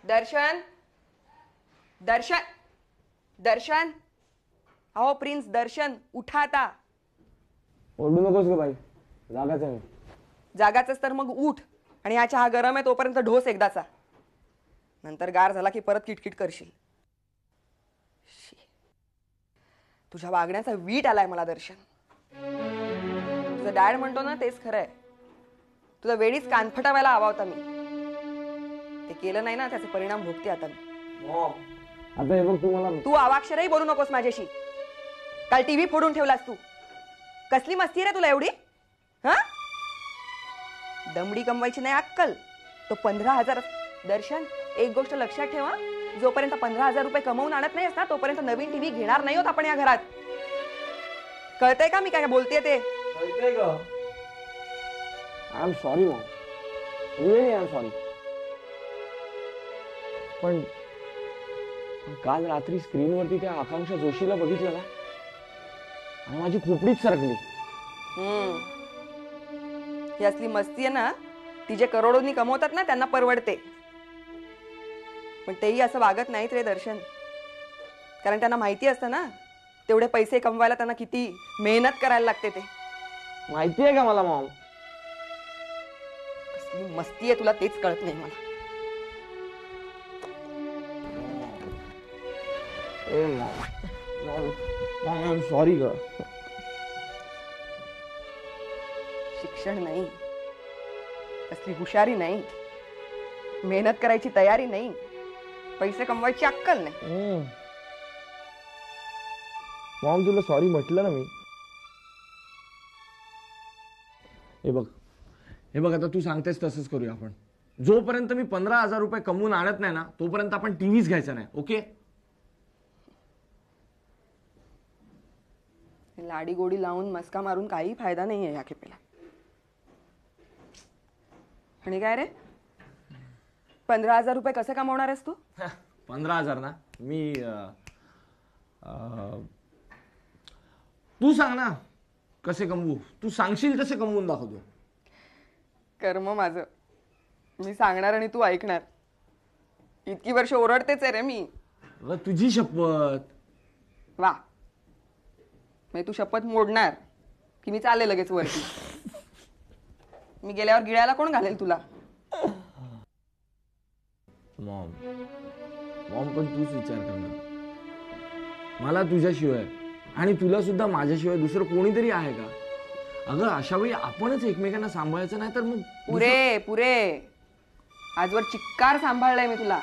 दर्शन दर्शन दर्शन, अहो प्रिन्स दर्शन, उठा आता. ओरडू नकोस ग बाई, जागाच आहे. जागाच तर मग उठ आणि हा चहा गरम आहे तोपर्यंत ढोस एकदाचा, नंतर गार झाला की परत किटकिट करशील. तुझ्या वागण्याचा वीट आलाय मला दर्शन. तुझं डॅड म्हणतो ना तेच खरंय. तुझा वेळीच कान फटावायला हवा होता मी. ते केलं नाही ना, त्याचे परिणाम भोगते आता मी. आता हे बघ, तू अवाक्षरही बोलू नकोस माझ्याशी. काल टीव्ही फोडून ठेवलास तू. कसली मस्ती रे तुला एवढी? हा, दमडी कमवायची नाही अक्कल. तो 15,000. दर्शन, एक गोष्ट लक्षात ठेवा, जोपर्यंत 15,000 रुपये कमवून आणत नाहीस ना तोपर्यंत नवीन टीव्ही घेणार नाही होत आपण या घरात. कळतंय का मी काय बोलतेय ते? कळतंय का? I am sorry Maugham, really I am sorry. पण काल रात्री स्क्रीनवरती त्या आकांक्षा जोशीला बघितलं ना, आणि माझी खोपडीच सरकली. ही असली मस्ती आहे ना, ती जे करोडोंनी कमवतात ना त्यांना परवडते. पण तेही असं वागत नाहीत रे दर्शन. कारण त्यांना माहिती असतं ना तेवढे पैसे कमवायला त्यांना किती मेहनत करायला लागते. ते माहिती आहे का मला मॉम? कसली मस्ती आहे तुला तेच कळत नाही मला. सॉरी ग. शिक्षण नाही, कसली हुशारी नाही, मेहनत करायची तयारी नाही, पैसे कमवायची अक्कल नाही. मॉम तुला सॉरी म्हटलं ना मी. हे बघ आता तू सांगतेस तसंच करूया आपण. जोपर्यंत मी 15,000 रुपये कमवून आणत नाही ना तोपर्यंत आपण टीव्हीच घ्यायचा नाही. ओके? लाडी गोडी लावून मस्का मारून काही फायदा नाही आहे या खेपेला. आणि काय रे, 15,000 रुपये कसे कमवणार आहेस तू? 15,000 ना, मी तू सांग ना कसे कमवू. तू सांगशील तसे कमवून दाखवतो. कर्म माझं, मी सांगणार आणि तू ऐकणार. इतकी वर्ष ओरडतेच आहे रे मी. तुझी शपथ. वा, मी तू शपथ मोडणार की मी चालले लगेच वरती. मी गेल्यावर गिळायला कोण घालेल तुला? मॉम पण तूच विचार कर ना. मला तुझ्याशिवाय आणि तुला सुद्धा माझ्याशिवाय दुसरं कोणीतरी आहे का? अगं अशा वेळी आपणच एकमेकांना सांभाळायचं नाही तर मग पुरे आजवर चिक्कार सांभाळलाय मी तुला.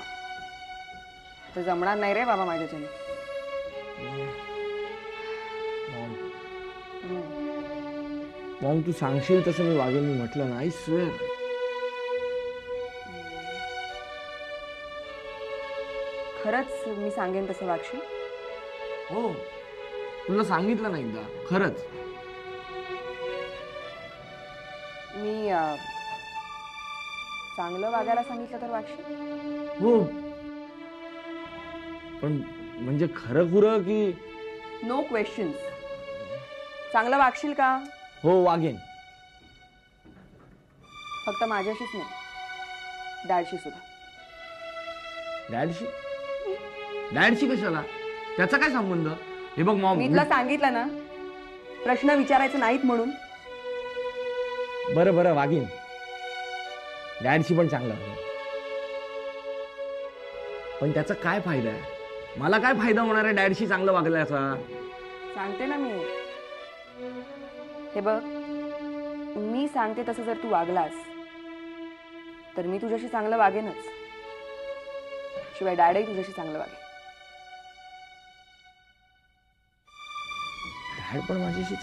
तर जमणार नाही रे बाबा माझ्याच्याने. मॉम तू सांगशील तसं मी वागेन. मी म्हटलं ना, आय स्वेअर. खरंच मी सांगेन तसं वागशील? हो, तुला सांगितलं ना एकदा. खरंच मी चांगलं वागायला सांगितलं तर वागशील? हो, पण म्हणजे खरं खुरं की? No questions. चांगलं वागशील का? हो, वागेन. फक्त माझ्याशीच नाही, डॅडशी सुद्धा. डॅडशी कशाला? त्याचा काय संबंध? हे बघ मॉम, मी तुला सांगितलं ना प्रश्न विचारायचे नाहीत म्हणून. बरं वागेन. डॅडशी पण चांगलं वागेन. पण त्याचा काय फायदा आहे? मला काय फायदा होणार आहे डॅडशी चांगलं वागल्याचा? सांगते ना मी. हे बघ, मी सांगते तसं जर तू वागलास तर मी तुझ्याशी चांगलं वागेनच. शिवाय डॅडही तुझ्याशी चांगलं वागेन. डॅड पण माझ्याशी.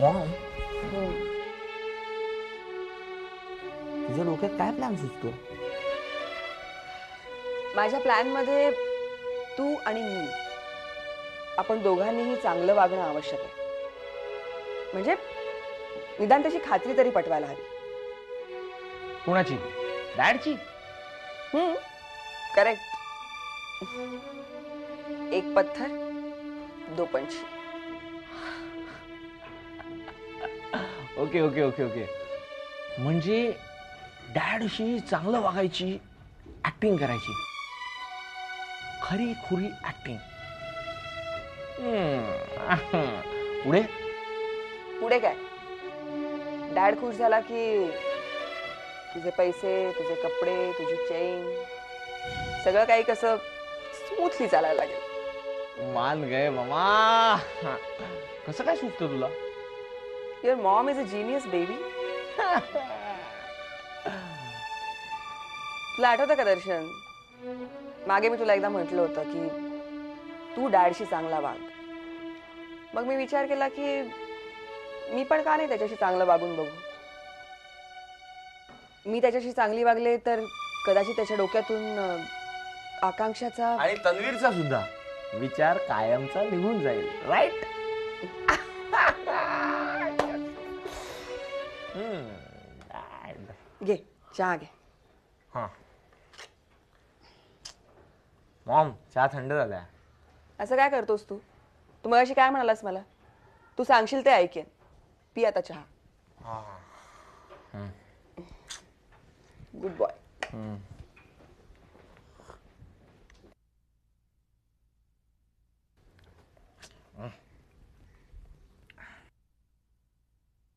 मॉम, तुझ्या डोक्यात काय प्लॅन सुचतो? माझ्या प्लॅन मध्ये तू आणि मी, आपण दोघांनीही चांगलं वागणं आवश्यक आहे. म्हणजे निदान त्याची खात्री तरी पटवायला हवी. कोणाची? डॅडची? करेक्ट. एक पत्थर दो पंछी. ओके. म्हणजे डॅडशी चांगलं वागायची, ऍक्टिंग करायची, खरी खुरी ऍक्टिंग. पुढे पुढे काय, डॅड खुश झाला की तुझे पैसे, तुझे कपडे, तुझी चेन, सगळं काही कसं स्मूथली चालायला लागेल. मान गए मामा. कसं काय सुचतं तुला? Your Maugham is a genius baby. तुला आठवतं का दर्शन, मागे मी तुला एकदा म्हटलं होतं की तू डॅडशी चांगला वाग. मग मी विचार केला की मी पण का नाही त्याच्याशी चांगलं वागून बघू. मी त्याच्याशी चांगली वागले तर कदाचित त्याच्या डोक्यातून आकांक्षाचा आणि तन्वीरचा सुद्धा विचार कायमचा निघून जाईल. राईट? घे चहा घे. हा मॉम, चहा थंड झालाय. असं काय करतोस तू? तू मगाशी काय म्हणालास मला? तू सांगशील ते ऐकेन. पी आता चहा. Good boy.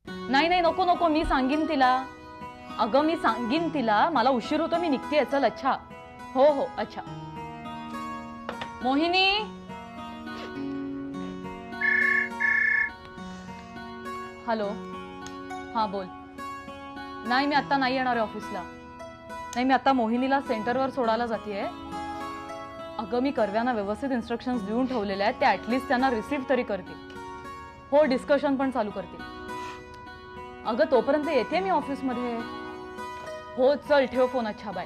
नाही नाही, नको नको, मी सांगीन तिला. अगं मी सांगीन तिला, मला उशीर होतो, मी निघतेय. चल. अच्छा. हो हो, अच्छा. मोहिनी. हॅलो. हा बोल. नाही, मी आता नाही येणार आहे ऑफिसला. नाही, मी आता मोहिनीला सेंटरवर सोडायला जातेय. अगं मी कर्व्यांना व्यवस्थित इन्स्ट्रक्शन्स देऊन ठेवलेले आहेत, ते ऍटलिस्ट त्यांना रिसीव्ह तरी करतील. हो, डिस्कशन पण चालू करतील. अगं तोपर्यंत येते मी ऑफिसमध्ये. हो चल, ठेव फोन. अच्छा बाय.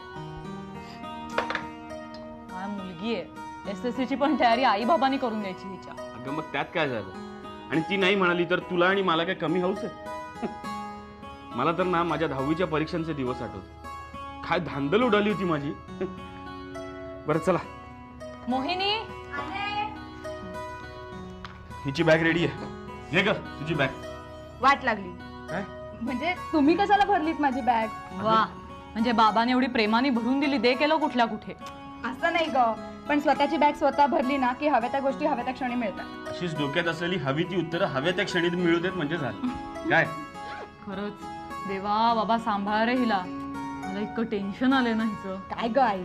हा मुलगी आहे, SSC ची पण तयारी आई बाबांनी करून द्यायची हिच्या. अगं मग त्यात काय झालं? आणि ती नाही म्हणाली तर तुला आणि मला काय कमी हौस आहे? मला तर ना माझ्या 10वीच्या परीक्षांचे दिवस आठवत. काय धांदल उडाली होती माझी. बरं चला. मोहिनी. हिची बॅग रेडी आहे. घे ग तुझी बॅग. वाट लागली. काय म्हणजे तुम्ही कशाला भरलीत माझी बॅग? वा, म्हणजे बाबाने एवढी प्रेमाने भरून दिली, दे केलं कुठल्या कुठे. असं नाही ग, पण स्वतःची बॅग स्वतः भरली ना की हव्या त्या गोष्टी हव्या त्या क्षणी मिळतात. अशीच डोक्यात असलेली हवी ती उत्तरं हव्या त्या क्षणी मिळू देत म्हणजे झालं. काय खरंच देवा, बाबा सांभाळ रे हिला. मला इतकं टेन्शन आलंय ना हिचं. काय ग आई.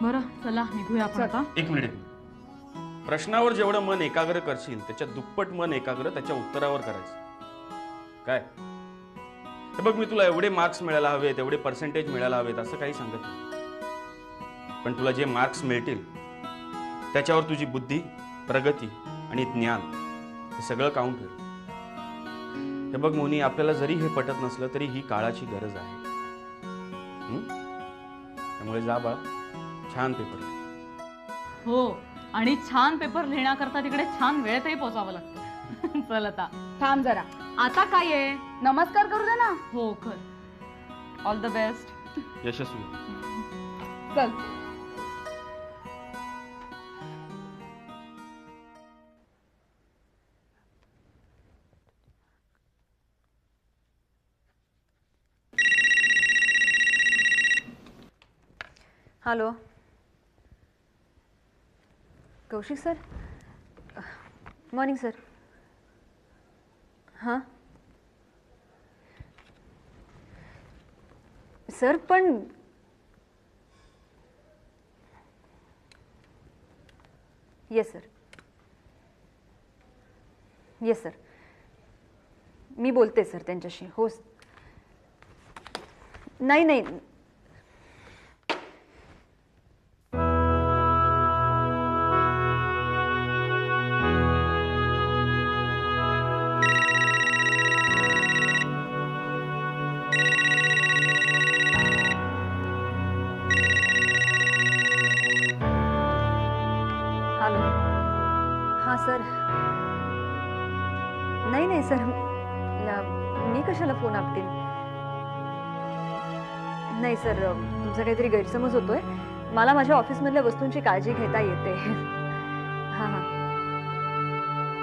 बरं चला निघूया आपण आता. एक मिनिट. प्रश्नावर जेवढं मन एकाग्र करशील त्याच्या दुप्पट मन एकाग्र त्याच्या उत्तरावर करायचं. काय हे बघ, मी तुला एवढे मार्क्स मिळायला हवेत, एवढे पर्सेंटेज मिळायला हवेत असं काही सांगत नाही. पण तुला जे मार्क्स मिळतील त्याच्यावर तुझी बुद्धी, प्रगती आणि ज्ञान हे सगळं काउंट होईल. हे बघ मोनी, आपल्याला जरी हे पटत नसलं तरी ही काळाची गरज आहे. त्यामुळे जा बा, छान पेपर. हो, आणि छान पेपर लिहिण्याकरता तिकडे छान वेळेतही पोचावं लागतं. चल आता. थांब जरा. आता काय आहे? नमस्कार करू दे ना. हो कर. All the best. यशस्वी. चल. Hello Kaushik sir. Morning sir. हां सर, पण येस सर. येस सर, मी बोलते सर त्यांच्याशी. हो. नाही नाही, सर. नाही नाही सर, मी कशाला फोन आपटेल. नाही सर, तुमचा काहीतरी गैरसमज होतोय. मला माझ्या ऑफिसमधल्या वस्तूंची काळजी घेता येते. हां हां.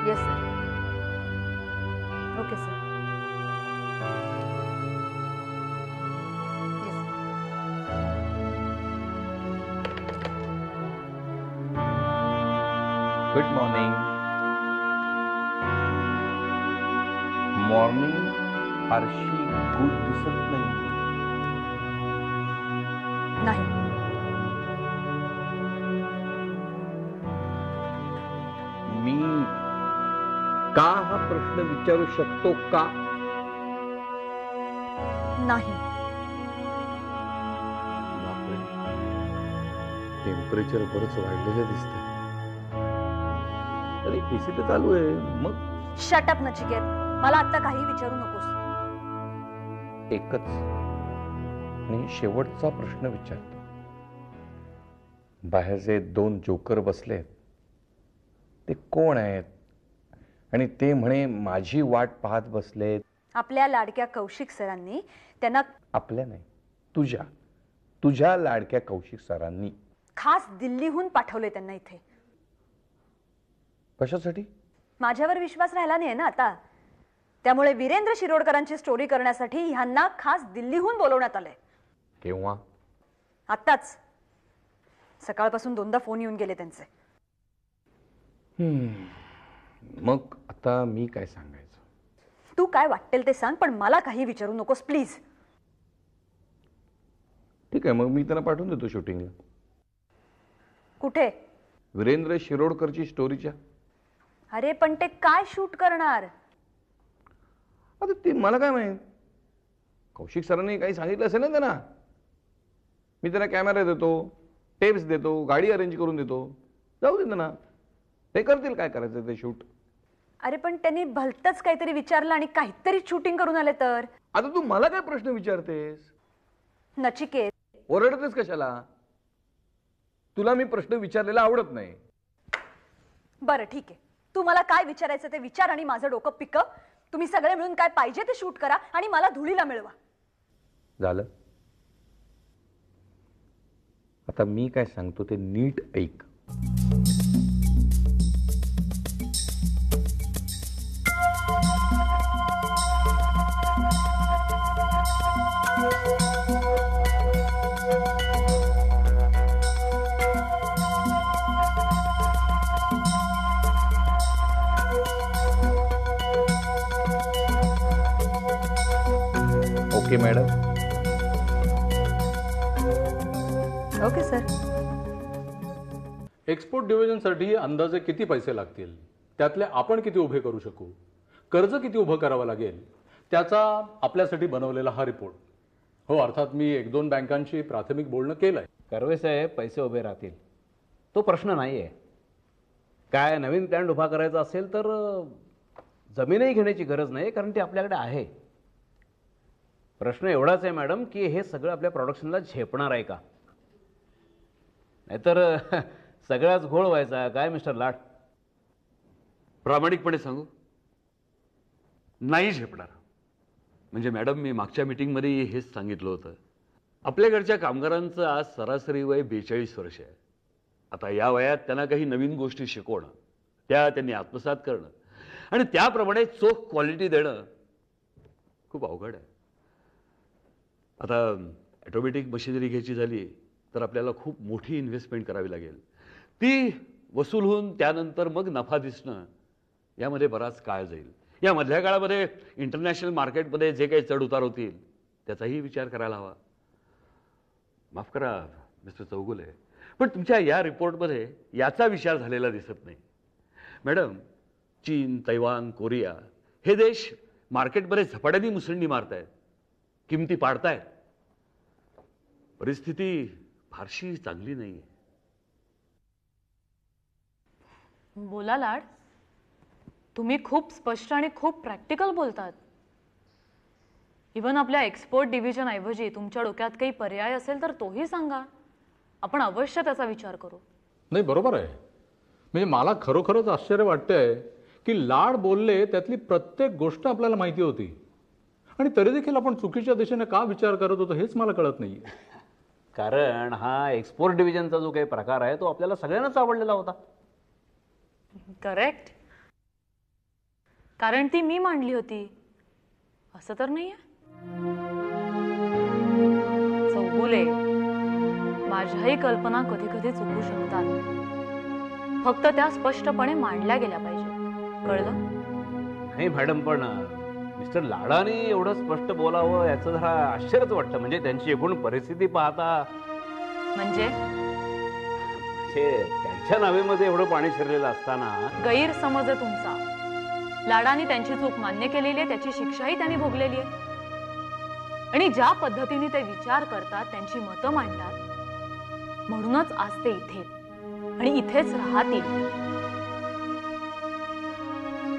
Yes sir. Okay sir. Good morning. Morning फारशी गुड दिसत नाही. नाही. मी का हा प्रश्न विचारू शकतो का? नाही. टेम्परेचर बरंच वाढलेलं दिसतंय. अरे एसी तर चालू आहे. मग शट अप नचिकेत, मला आता काही विचारू नकोस. एकच आणि शेवटचा प्रश्न विचारतो. बाहेर जे 2 जोकर बसलेत ते कोण आहेत? आणि ते म्हणे माझी वाट पाहत बसलेत. आपल्या लाडक्या कौशिक सरांनी त्यांना आपल्या नाही, तुझ्या लाडक्या कौशिक सरांनी खास दिल्लीहून पाठवले त्यांना इथे. कशासाठी? माझ्यावर विश्वास राहिला नाही ना आता, त्यामुळे वीरेंद्र शिरोडकरांची स्टोरी करण्यासाठी ह्यांना खास दिल्लीहून बोलवण्यात आलंय. केव्हा? आत्ताच. सकाळपासून 2दा फोन येऊन गेले त्यांचे. मग आता मी काय सांगायचं? तू काय वाटेल ते सांग, पण मला काही विचारू नकोस प्लीज. ठीक आहे, मग मी त्यांना पाठवून देतो शूटिंगला. कुठे? वीरेंद्र शिरोडकरची स्टोरीच्या. अरे पण ते काय शूट करणार? आता ते मला काय माहित. कौशिक सरांनी काही सांगितलं असेल ना त्यांना. मी त्यांना कॅमेरा देतो, टेप्स देतो, गाडी अरेंज करून देतो. जाऊ दे ना, ते करतील काय करायचं ते शूट. अरे पण त्यांनी भलतच काहीतरी विचारलं आणि काहीतरी शूटिंग करून आले तर. आता तू मला काय प्रश्न विचारतेस? नचिकेत, ओरडतेस कशाला? तुला मी प्रश्न विचारलेला आवडत नाही. बरं ठीक आहे, तू मला काय विचारायचं ते विचार आणि माझं डोकं पिकव. तुम्ही सगळे मिळून काय पाहिजे ते शूट करा आणि मला धुळीला मिळवा. झालं? आता मी काय सांगतो ते नीट ऐक. Okay madam? Okay sir. Export डिव्हिजनसाठी अंदाजे किती पैसे लागतील, त्यातले आपण किती उभे करू शकू, कर्ज किती उभं करावं लागेल, त्याचा आपल्यासाठी बनवलेला हा रिपोर्ट. हो, अर्थात मी 1-2 बँकांशी प्राथमिक बोलणं केलंय. कर्वे साहेब, पैसे उभे राहतील, तो प्रश्न नाही आहे. काय नवीन प्लॅन उभा करायचा असेल तर जमीनही घेण्याची गरज नाही, कारण ती आपल्याकडे आहे. प्रश्न एवढाच आहे मॅडम की हे सगळं आपल्या प्रोडक्शनला झेपणार आहे का, नाहीतर सगळ्याच घोळ व्हायचा. काय मिस्टर लाट? प्रामाणिकपणे सांगू, नाही झेपणार. म्हणजे मॅडम, मी मागच्या मीटिंगमध्ये हेच सांगितलं होतं. आपल्याकडच्या कामगारांचं आज सरासरी वय 42 वर्ष आहे. आता या वयात त्यांना काही नवीन गोष्टी शिकवणं, त्या त्यांनी आत्मसात करणं आणि त्याप्रमाणे चोख क्वालिटी देणं खूप अवघड आहे. आता ऑटोमॅटिक मशिनरी घ्यायची झाली तर आपल्याला खूप मोठी इन्व्हेस्टमेंट करावी लागेल. ती वसूल होऊन त्यानंतर मग नफा दिसणं, यामध्ये बराच काळ जाईल. या मधल्या काळामध्ये इंटरनॅशनल मार्केटमध्ये जे काही चढ उतार होतील त्याचाही विचार करायला हवा. माफ करा मिस्टर चौगुले, पण तुमच्या या रिपोर्टमध्ये याचा विचार झालेला दिसत नाही. मॅडम, चीन, तैवान, कोरिया हे देश मार्केटमध्ये झपाट्याने मुसंडी मारतायत, किमती पाडतायत. परिस्थिती फारशी चांगली नाहीये. बोला लाड, तुम्ही खूप स्पष्ट आणि खूप प्रॅक्टिकल बोलतात. इव्हन आपल्या एक्सपोर्ट डिव्हिजन ऐवजी तुमच्या डोक्यात काही पर्याय असेल तर तोही सांगा, आपण अवश्य त्याचा विचार करू. नाही, बरोबर आहे. म्हणजे मला खरोखरच आश्चर्य वाटतंय की लाड बोलले त्यातली प्रत्येक गोष्ट आपल्याला माहिती होती आणि तरी देखील आपण चुकीच्या दिशेने का विचार करत होतो हेच मला कळत नाही. कारण हा एक्सपोर्ट डिव्हिजनचा जो काही प्रकार आहे तो आपल्याला सगळ्यांनाच आवडलेला होता. करेक्ट, कारण ती मी मांडली होती असं तर नाहीये. चौगुले, माझ्याही कल्पना कधी कधी चुकू शकतात. फक्त त्या स्पष्टपणे मांडल्या गेल्या पाहिजे. कळलं? नाही मॅडम, पण मिस्टर लाडाने एवढं स्पष्ट बोलावं याचं जरा आश्चर्यच वाटतं. म्हणजे त्यांची एकूण परिस्थिती पाहता म्हणजे त्यांच्या नावेमध्ये एवढं पाणी शिरलेलं असताना. गैरसमज आहे तुमचा. लाडाने त्यांची चूक मान्य केलेली आहे, त्याची शिक्षाही त्यांनी भोगलेली आहे. आणि ज्या पद्धतीने ते विचार करतात, त्यांची मतं मांडतात, म्हणूनच आज ते इथे आणि इथेच राहतील.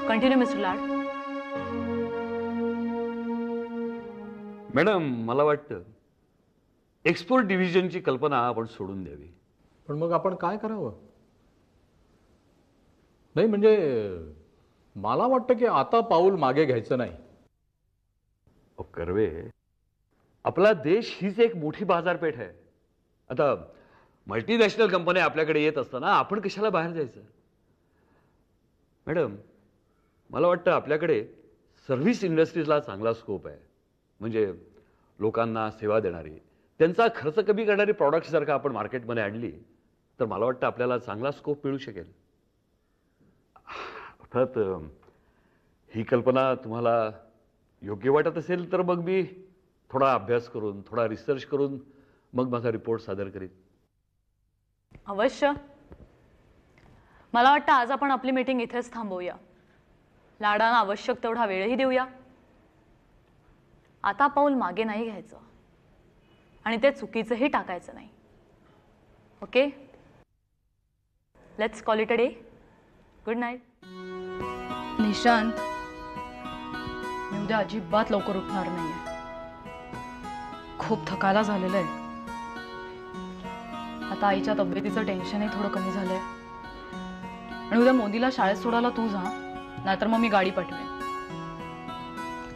कंटिन्यू मिस्टर लाड. मॅडम, मला वाटतं एक्सपोर्ट डिव्हिजनची कल्पना आपण सोडून द्यावी. पण मग आपण काय करावं? नाही म्हणजे मला वाटतं की आता पाऊल मागे घ्यायचं नाही. कर्वे, आपला देश हीच एक मोठी बाजारपेठ आहे. आता मल्टीनॅशनल कंपन्या आपल्याकडे येत असताना आपण कशाला बाहेर जायचं? मॅडम, मला वाटतं आपल्याकडे सर्व्हिस इंडस्ट्रीजला चांगला स्कोप आहे. म्हणजे लोकांना सेवा देणारी, त्यांचा खर्च कमी करणारी प्रॉडक्ट्स जर का आपण मार्केटमध्ये आणली तर मला वाटतं आपल्याला चांगला स्कोप मिळू शकेल. अर्थात ही कल्पना तुम्हाला योग्य वाटत असेल तर मग मी थोडा अभ्यास करून, थोडा रिसर्च करून मग माझा रिपोर्ट सादर करीन. अवश्य. मला वाटतं आज आपण आपली मीटिंग इथेच थांबवूया. लाडांना आवश्यक तेवढा वेळही देऊया. आता पाऊल मागे नाही घ्यायचं आणि ते चुकीचंही टाकायचं नाही. Okay, let's call it a day. Good night. Nishant, मी उद्या अजिबात लवकर उठणार नाहीये. खूप थकायला झालेलं आहे. आता आईच्या तब्येतीचं टेन्शनही थोडं कमी झालंय. आणि उद्या मोदीला शाळेत सोडायला तू जा, नाहीतर मग मी गाडी पाठवेन.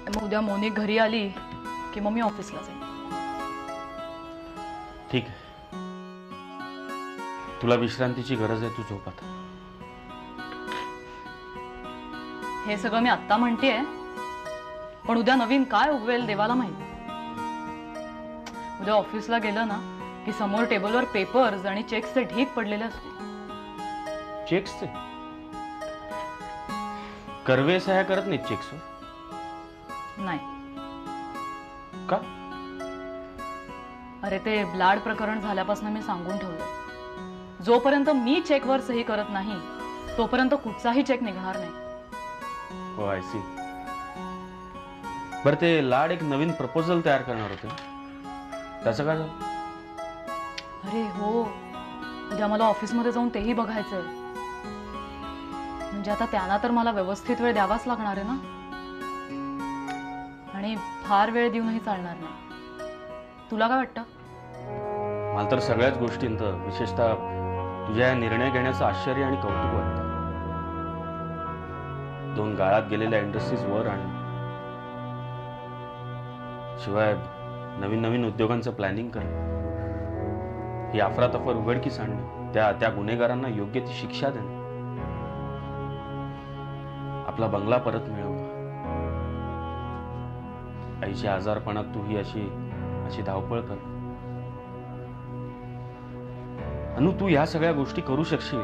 मग उद्या मोनी घरी आली की मग मी ऑफिसला जाईन. ठीक आहे, तुला विश्रांतीची गरज आहे, तू झोप आता. हे सगळं मी आत्ता म्हणतेय, पण उद्या नवीन काय उगवेल देवाला माहिती. उद्या ऑफिसला गेलं ना की समोर टेबलवर पेपर्स आणि चेक्सचे ढीग पडलेले असतील. चेक्सचे? कर्वे सह्या करत नाहीत चेक्सवर? नाही. का? अरे ते लाड प्रकरण झाल्यापासून मी सांगून ठेवलं, जोपर्यंत मी चेकवर सही करत नाही तोपर्यंत कुठचाही चेक निघणार नाही. हो, आय सी. बरं, ते लाड एक नवीन प्रपोजल तयार करणार होते, त्याचं काय झालं? अरे हो, उद्या मला ऑफिसमध्ये जाऊन तेही बघायचंय. म्हणजे आता त्यांना तर मला व्यवस्थित वेळ द्यावाच लागणार आहे ना, आणि फार वेळ देऊनही चालणार नाही. तुला काय वाटतं? मला तर सगळ्याच गोष्टींत, विशेषतः तुझ्या या निर्णय घेण्याचं आश्चर्य आणि कौतुक वाटतं. 2 गाळात गेलेल्या इंडस्ट्रीज वर आणि शिवाय नवीन नवीन उद्योगांचं प्लॅनिंग करणं, ही अफरातफर उघडकीस आणणं, त्या गुन्हेगारांना योग्य ती शिक्षा देणं, आपला बंगला परत मिळवणं, आईच्या आजारपणात तू ही अशी धावपळ कर. अनु, तू ह्या सगळ्या गोष्टी करू शकशील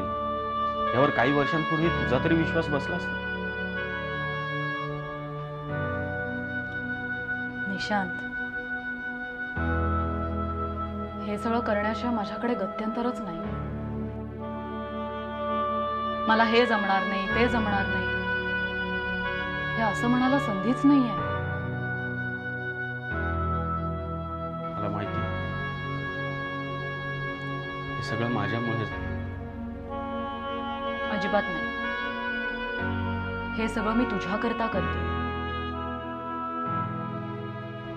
यावर काही वर्षांपूर्वी तुझा तरी विश्वास बसला असता. निशांत, हे सगळं करण्याशिवाय माझ्याकडे गत्यंतरच नाही. मला हे जमणार नाही, ते जमणार नाही, हे असं म्हणायला संधीच नाहीये. मला माहिती, हे सगळं माझ्यामुळे झालं. अजिबात नाही. हे सगळं मी तुझ्याकरता करते.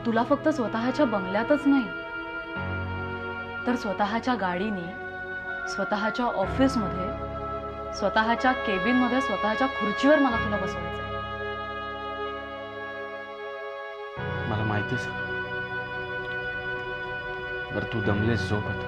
तुला फक्त स्वतःच्या बंगल्यातच नाही, तर स्वतःच्या गाडीने, स्वतःच्या ऑफिसमध्ये, स्वतःच्या केबिनमध्ये, स्वतःच्या खुर्चीवर मला तुला बसवायचंय. मला माहितीच. बरं, तू दमलेस, झोप आता.